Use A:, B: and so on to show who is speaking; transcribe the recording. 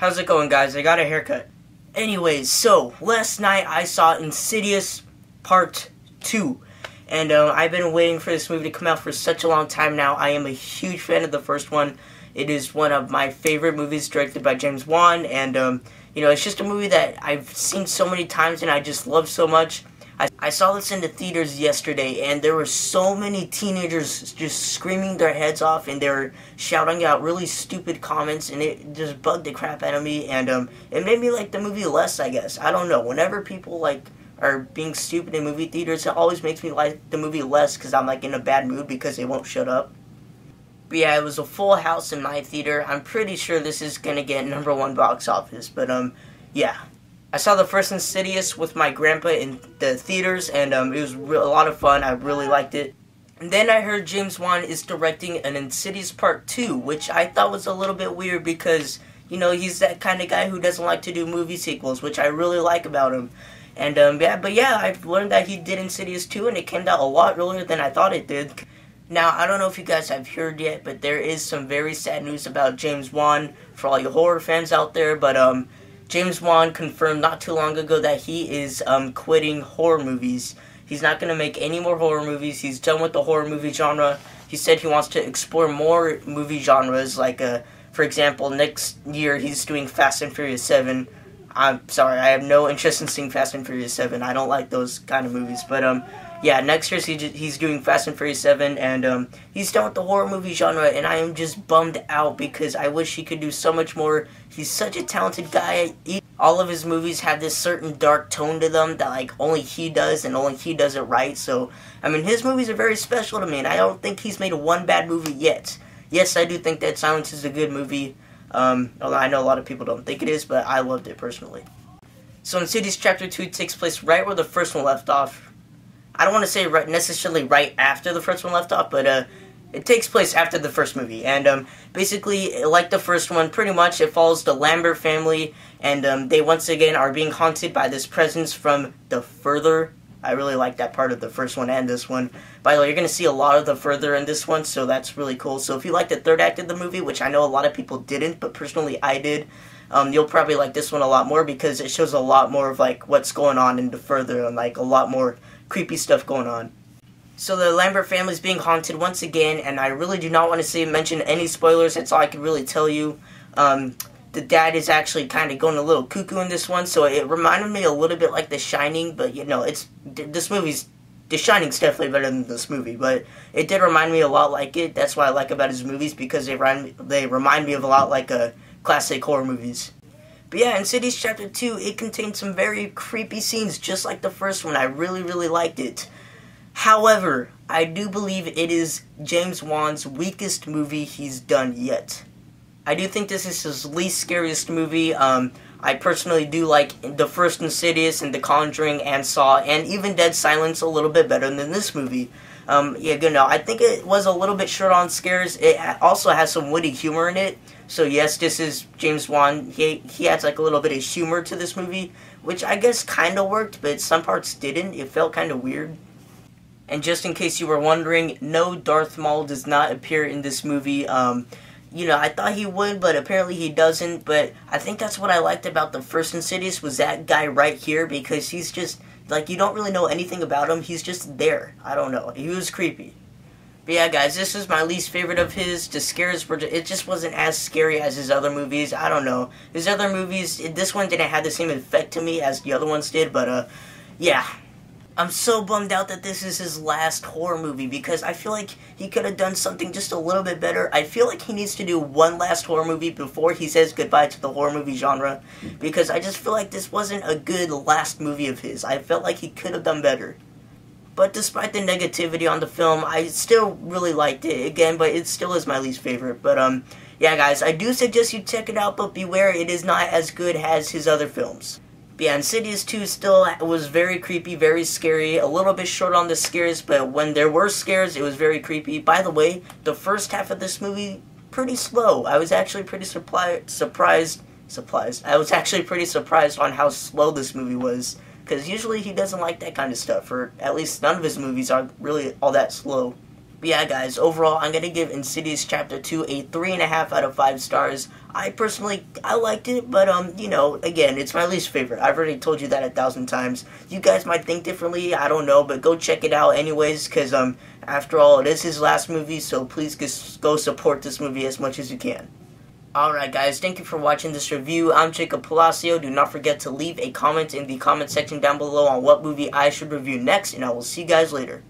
A: How's it going, guys? I got a haircut. Anyways, so last night I saw Insidious Part 2. And I've been waiting for this movie to come out for such a long time now. I am a huge fan of the first one. It is one of my favorite movies directed by James Wan. And, it's just a movie that I've seen so many times and I just love so much. I saw this in the theaters yesterday, and there were so many teenagers just screaming their heads off, and they were shouting out really stupid comments, and it just bugged the crap out of me, and it made me like the movie less, I guess. I don't know. Whenever people are being stupid in movie theaters, it always makes me like the movie less because I'm in a bad mood because they won't shut up. But yeah, it was a full house in my theater. I'm pretty sure this is gonna get #1 box office, but yeah. I saw the first Insidious with my grandpa in the theaters, and it was a lot of fun. I really liked it. And then I heard James Wan is directing an Insidious Part 2, which I thought was a little bit weird because, he's that kind of guy who doesn't like to do movie sequels, which I really like about him. And, I've learned that he did Insidious 2, and it came out a lot earlier than I thought it did. Now, I don't know if you guys have heard yet, but there is some very sad news about James Wan for all you horror fans out there, but, James Wan confirmed not too long ago that he is quitting horror movies. He's not going to make any more horror movies. He's done with the horror movie genre. He said he wants to explore more movie genres, for example, next year he's doing Fast and Furious 7. I'm sorry, I have no interest in seeing Fast and Furious 7. I don't like those kind of movies, but yeah, next year he's doing Fast and Furious 7, and he's done with the horror movie genre, and I am just bummed out because I wish he could do so much more. He's such a talented guy. All of his movies have this certain dark tone to them that, only he does, and only he does it right. So, his movies are very special to me, and I don't think he's made one bad movie yet. Yes, I do think that Silence is a good movie, although I know a lot of people don't think it is, but I loved it personally. So, Insidious Chapter 2 takes place right where the first one left off. I don't want to say necessarily right after the first one left off, but it takes place after the first movie. And basically, like the first one, pretty much it follows the Lambert family, and they once again are being haunted by this presence from the Further. I really like that part of the first one and this one. By the way, you're going to see a lot of the Further in this one, so that's really cool. So if you like the third act of the movie, which I know a lot of people didn't, but personally I did, you'll probably like this one a lot more because it shows a lot more of what's going on in the Further and a lot more creepy stuff going on. So the Lambert family is being haunted once again, and I really do not want to mention any spoilers. That's all I can really tell you. The dad is actually kind of going a little cuckoo in this one, so it reminded me a little bit like The Shining, but The Shining's definitely better than this movie, but it did remind me a lot like it. That's what I like about his movies, because they remind me of a lot like classic horror movies. But yeah, Insidious Chapter 2, it contains some very creepy scenes just like the first one. I really, really liked it. However, I do believe it is James Wan's weakest movie he's done yet. I do think this is his least scariest movie. I personally do like the first Insidious and The Conjuring and Saw and even Dead Silence a little bit better than this movie. I think it was a little bit short on scares. It also has some witty humor in it. So yes, this is James Wan. He adds a little bit of humor to this movie, which I guess kind of worked, but some parts didn't. It felt kind of weird. And just in case you were wondering, no, Darth Maul does not appear in this movie. I thought he would, but apparently he doesn't. But I think that's what I liked about the first Insidious, was that guy right here, because he's just, you don't really know anything about him. He's just there. I don't know. He was creepy. But yeah, guys, this is my least favorite of his. The scares it just wasn't as scary as his other movies. I don't know. His other movies, this one didn't have the same effect to me as the other ones did, but, yeah. I'm so bummed out that this is his last horror movie, because I feel like he could have done something just a little bit better. I feel like he needs to do one last horror movie before he says goodbye to the horror movie genre, because I just feel like this wasn't a good last movie of his. I felt like he could have done better. But despite the negativity on the film, I still really liked it, again, but it still is my least favorite. But, yeah, guys, I do suggest you check it out, but beware, it is not as good as his other films. But yeah, Insidious 2 still was very creepy, very scary, a little bit short on the scares, but when there were scares, it was very creepy. By the way, the first half of this movie, pretty slow. I was actually pretty surprised. I was actually pretty surprised on how slow this movie was, because usually he doesn't like that kind of stuff, or at least none of his movies are really all that slow. But yeah, guys, overall, I'm going to give Insidious Chapter 2 a 3.5 out of 5 stars. I liked it, but, you know, again, it's my least favorite. I've already told you that 1,000 times. You guys might think differently, I don't know, but go check it out anyways, because, after all, it is his last movie, so please go support this movie as much as you can. Alright guys, thank you for watching this review. I'm Jacob Palacio. Do not forget to leave a comment in the comment section down below on what movie I should review next, and I will see you guys later.